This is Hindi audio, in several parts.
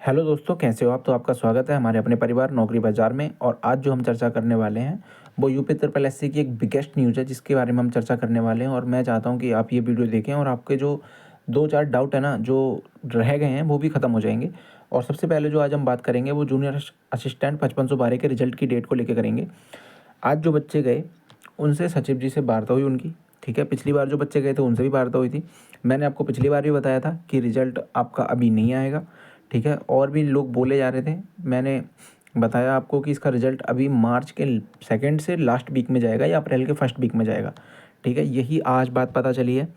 हेलो दोस्तों, कैसे हो आप। तो आपका स्वागत है हमारे अपने परिवार नौकरी बाज़ार में। और आज जो हम चर्चा करने वाले हैं वो यूपी ट्रिपल एससी की एक बिगेस्ट न्यूज़ है जिसके बारे में हम चर्चा करने वाले हैं। और मैं चाहता हूं कि आप ये वीडियो देखें और आपके जो दो चार डाउट है ना जो रह गए हैं वो भी ख़त्म हो जाएंगे। और सबसे पहले जो आज हम बात करेंगे वो जूनियर असिस्टेंट 5512 के रिजल्ट की डेट को लेकर करेंगे। आज जो बच्चे गए उनसे सचिव जी से वार्ता हुई उनकी। ठीक है, पिछली बार जो बच्चे गए थे उनसे भी वार्ता हुई थी। मैंने आपको पिछली बार भी बताया था कि रिजल्ट आपका अभी नहीं आएगा। ठीक है, और भी लोग बोले जा रहे थे। मैंने बताया आपको कि इसका रिजल्ट अभी मार्च के सेकंड से लास्ट वीक में जाएगा या अप्रैल के फर्स्ट वीक में जाएगा। ठीक है, यही आज बात पता चली है।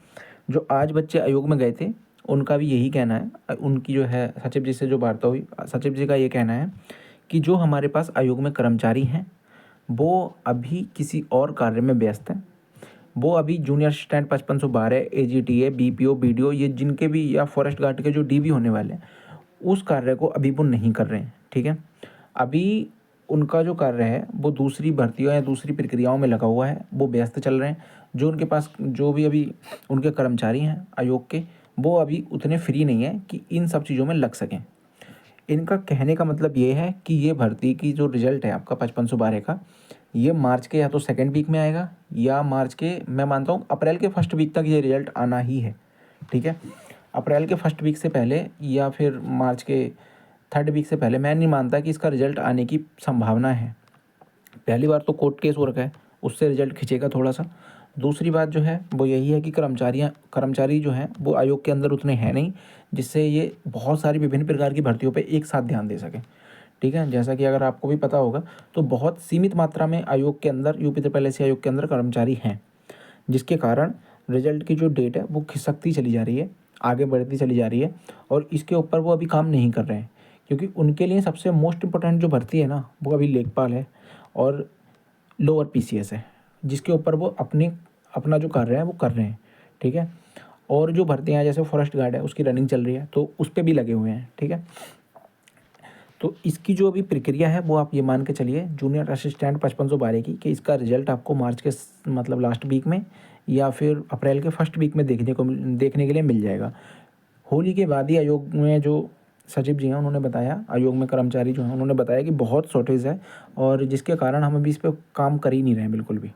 जो आज बच्चे आयोग में गए थे उनका भी यही कहना है। उनकी जो है सचिव जी से जो वार्ता हुई, सचिव जी का ये कहना है कि जो हमारे पास आयोग में कर्मचारी हैं वो अभी किसी और कार्य में व्यस्त हैं। वो अभी junior assistant 5512 AGTA BPO BDO ये जिनके भी या फॉरेस्ट गार्ड के जो DB होने वाले हैं उस कार्य को अभी वो नहीं कर रहे हैं। ठीक है, अभी उनका जो कार्य है वो दूसरी भर्तियों या दूसरी प्रक्रियाओं में लगा हुआ है, वो व्यस्त चल रहे हैं। जो उनके पास जो भी अभी उनके कर्मचारी हैं आयोग के वो अभी उतने फ्री नहीं है कि इन सब चीज़ों में लग सकें। इनका कहने का मतलब ये है कि ये भर्ती की जो रिजल्ट है आपका 5512 का, ये मार्च के या तो सेकेंड वीक में आएगा या मार्च के, मैं मानता हूँ अप्रैल के फर्स्ट वीक तक ये रिजल्ट आना ही है। ठीक है, अप्रैल के फर्स्ट वीक से पहले या फिर मार्च के थर्ड वीक से पहले मैं नहीं मानता कि इसका रिजल्ट आने की संभावना है। पहली बार तो कोर्ट केस हो रखा है, उससे रिजल्ट खिंचेगा थोड़ा सा। दूसरी बात जो है वो यही है कि कर्मचारी जो हैं वो आयोग के अंदर उतने हैं नहीं जिससे ये बहुत सारी विभिन्न प्रकार की भर्तियों पे एक साथ ध्यान दे सकें। ठीक है, जैसा कि अगर आपको भी पता होगा तो बहुत सीमित मात्रा में आयोग के अंदर यूपी ट्रिपल एससी आयोग के अंदर कर्मचारी हैं, जिसके कारण रिजल्ट की जो डेट है वो खिसकती चली जा रही है, आगे बढ़ती चली जा रही है। और इसके ऊपर वो अभी काम नहीं कर रहे हैं क्योंकि उनके लिए सबसे मोस्ट इम्पोर्टेंट जो भर्ती है ना वो अभी लेखपाल है और लोअर PCS है, जिसके ऊपर वो अपना जो कार्य है वो कर रहे हैं। ठीक है, और जो भर्तियाँ हैं जैसे फॉरेस्ट गार्ड है उसकी रनिंग चल रही है तो उस पर भी लगे हुए हैं। ठीक है, तो इसकी जो अभी प्रक्रिया है वो आप ये मान के चलिए जूनियर असिस्टेंट 5512 की कि इसका रिजल्ट आपको मार्च के मतलब लास्ट वीक में या फिर अप्रैल के फर्स्ट वीक में देखने के लिए मिल जाएगा। होली के बाद ही आयोग में जो सचिव जी हैं उन्होंने बताया, आयोग में कर्मचारी जो हैं उन्होंने बताया कि बहुत शॉर्टेज है और जिसके कारण हम अभी इस पर काम कर ही नहीं रहे हैं बिल्कुल भी।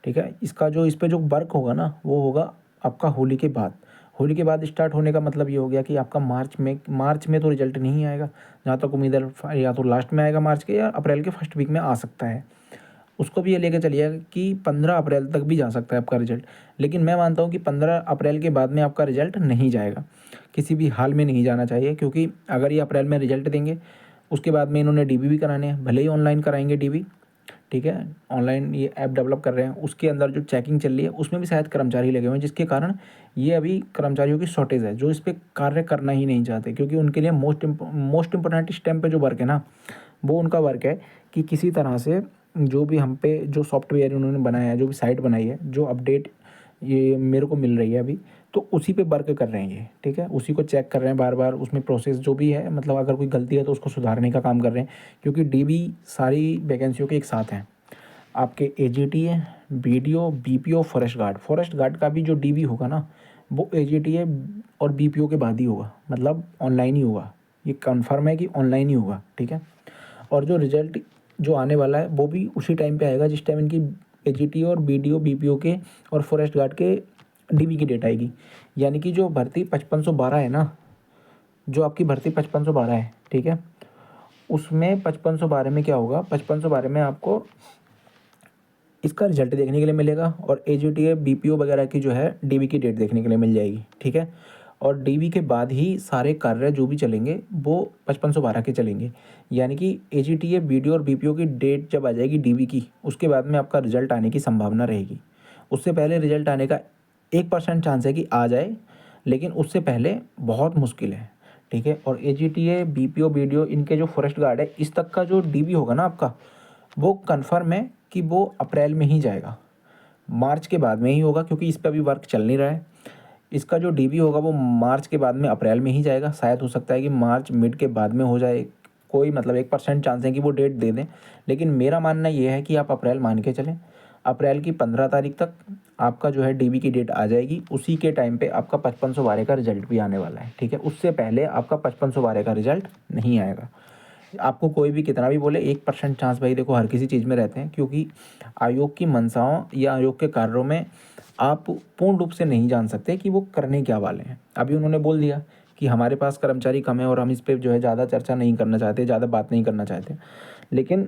ठीक है, इसका जो इस पर जो वर्क होगा ना वो होगा आपका होली के बाद। होली के बाद स्टार्ट होने का मतलब ये हो गया कि आपका मार्च में तो रिजल्ट नहीं आएगा, जहाँ तक उम्मीद है या तो लास्ट में आएगा मार्च के या अप्रैल के फर्स्ट वीक में आ सकता है। उसको भी ये लेके चलिएगा कि 15 अप्रैल तक भी जा सकता है आपका रिजल्ट। लेकिन मैं मानता हूँ कि 15 अप्रैल के बाद में आपका रिजल्ट नहीं जाएगा, किसी भी हाल में नहीं जाना चाहिए। क्योंकि अगर ये अप्रैल में रिजल्ट देंगे उसके बाद में इन्होंने DB भी कराने हैं, भले ही ऑनलाइन कराएंगे DB। ठीक है, ऑनलाइन ये ऐप डेवलप कर रहे हैं, उसके अंदर जो चेकिंग चल रही है उसमें भी शायद कर्मचारी लगे हुए हैं, जिसके कारण ये अभी कर्मचारियों की शॉर्टेज है जो इस पर कार्य करना ही नहीं चाहते। क्योंकि उनके लिए मोस्ट इम्पोर्टेंट स्टेम पे जो वर्क है ना वो उनका वर्क है कि किसी तरह से जो भी हम पे जो सॉफ्टवेयर उन्होंने बनाया है, जो भी साइट बनाई है, जो अपडेट ये मेरे को मिल रही है अभी, तो उसी पे वर्क कर रहे हैं ये। ठीक है, उसी को चेक कर रहे हैं बार बार, उसमें प्रोसेस जो भी है मतलब अगर कोई गलती है तो उसको सुधारने का काम कर रहे हैं। क्योंकि DB सारी वैकेंसियों के एक साथ हैं, आपके AGTA BDO BPO forest guard का भी जो DB होगा ना वो AGTA और BPO के बाद ही होगा, मतलब ऑनलाइन ही होगा। ये कन्फर्म है कि ऑनलाइन ही होगा। ठीक है, और जो रिजल्ट जो आने वाला है वो भी उसी टाइम पे आएगा जिस टाइम इनकी AGTA और BDO BPO के और फॉरेस्ट गार्ड के DB की डेट आएगी। यानी कि जो भर्ती 5512 है ना, जो आपकी भर्ती 5512 है, ठीक है, उसमें 5512 में क्या होगा, 5512 में आपको इसका रिजल्ट देखने के लिए मिलेगा और AGTA BPO वगैरह की जो है DB की डेट देखने के लिए मिल जाएगी। ठीक है, और DB के बाद ही सारे कार्य जो भी चलेंगे वो 5512 के चलेंगे। यानी कि AGTA BDO और BPO की डेट जब आ जाएगी DB की, उसके बाद में आपका रिजल्ट आने की संभावना रहेगी। उससे पहले रिजल्ट आने का 1% चांस है कि आ जाए, लेकिन उससे पहले बहुत मुश्किल है। ठीक है, और AGTA BPO BDO इनके जो फॉरेस्ट गार्ड है इस तक का जो DB होगा ना आपका, वो कन्फर्म है कि वो अप्रैल में ही जाएगा, मार्च के बाद में ही होगा। क्योंकि इस पर अभी वर्क चल नहीं रहा है। इसका जो DB होगा वो मार्च के बाद में अप्रैल में ही जाएगा। शायद हो सकता है कि मार्च मिड के बाद में हो जाए, कोई मतलब 1% चांस है कि वो डेट दे दें। लेकिन मेरा मानना ये है कि आप अप्रैल मान के चलें। अप्रैल की 15 तारीख तक आपका जो है डीबी की डेट आ जाएगी। उसी के टाइम पे आपका 5512 का रिजल्ट भी आने वाला है, ठीक है। उससे पहले आपका 5512 का रिजल्ट नहीं आएगा। आपको कोई भी कितना भी बोले, 1% चांस भाई देखो हर किसी चीज़ में रहते हैं, क्योंकि आयोग की मंशाओं या आयोग के कार्यों में आप पूर्ण रूप से नहीं जान सकते कि वो करने क्या वाले हैं। अभी उन्होंने बोल दिया कि हमारे पास कर्मचारी कम है और हम इस पे जो है ज़्यादा चर्चा नहीं करना चाहते, ज़्यादा बात नहीं करना चाहते। लेकिन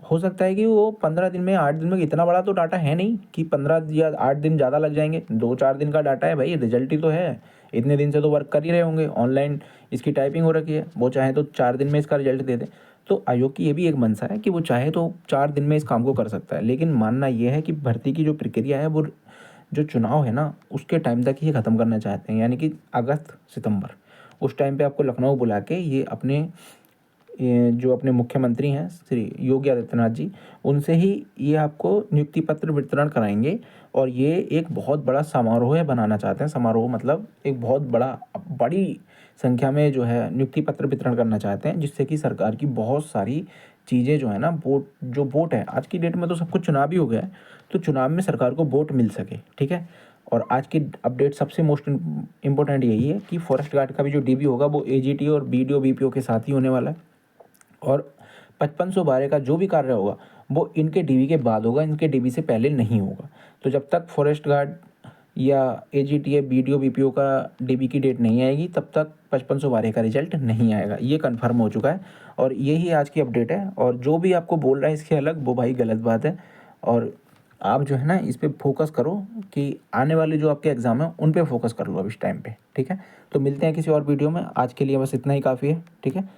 हो सकता है कि वो 15 दिन में, 8 दिन में, इतना बड़ा तो डाटा है नहीं कि 15 या 8 दिन ज़्यादा लग जाएंगे। 2-4 दिन का डाटा है भाई, रिजल्ट ही तो है। इतने दिन से तो वर्क कर ही रहे होंगे, ऑनलाइन इसकी टाइपिंग हो रखी है। वो चाहे तो 4 दिन में इसका रिजल्ट दे दें। तो आयोग की ये भी एक मंशा है कि वो चाहे तो 4 दिन में इस काम को कर सकता है। लेकिन मानना ये है कि भर्ती की जो प्रक्रिया है, वो जो चुनाव है ना, उसके टाइम तक ही ख़त्म करना चाहते हैं, यानी कि अगस्त सितंबर। उस टाइम पे आपको लखनऊ बुला के ये जो अपने मुख्यमंत्री हैं श्री योगी आदित्यनाथ जी, उनसे ही ये आपको नियुक्ति पत्र वितरण कराएंगे। और ये एक बहुत बड़ा समारोह है बनाना चाहते हैं। समारोह मतलब एक बहुत बड़ी संख्या में जो है नियुक्ति पत्र वितरण करना चाहते हैं, जिससे कि सरकार की बहुत सारी चीज़ें जो है ना, वोट है, आज की डेट में तो सब कुछ चुनाव ही हो गया है, तो चुनाव में सरकार को वोट मिल सके, ठीक है। और आज की अपडेट सबसे मोस्ट इम्पोर्टेंट यही है कि फॉरेस्ट गार्ड का भी जो डीबी होगा वो एजीटी और बीडीओ बीपीओ के साथ ही होने वाला है। और 5512 का जो भी कार्य होगा वो इनके डीबी के बाद होगा, इनके डीबी से पहले नहीं होगा। तो जब तक फॉरेस्ट गार्ड या एजीटी या बीडीओ बीपीओ का डीबी की डेट नहीं आएगी, तब तक 5512 का रिजल्ट नहीं आएगा। ये कंफर्म हो चुका है और यही आज की अपडेट है। और जो भी आपको बोल रहा है इसके अलग, वो भाई गलत बात है। और आप जो है ना इस पे फोकस करो कि आने वाले जो आपके एग्ज़ाम है उन पे फोकस कर लो अब इस टाइम पे, ठीक है। तो मिलते हैं किसी और वीडियो में, आज के लिए बस इतना ही काफ़ी है, ठीक है।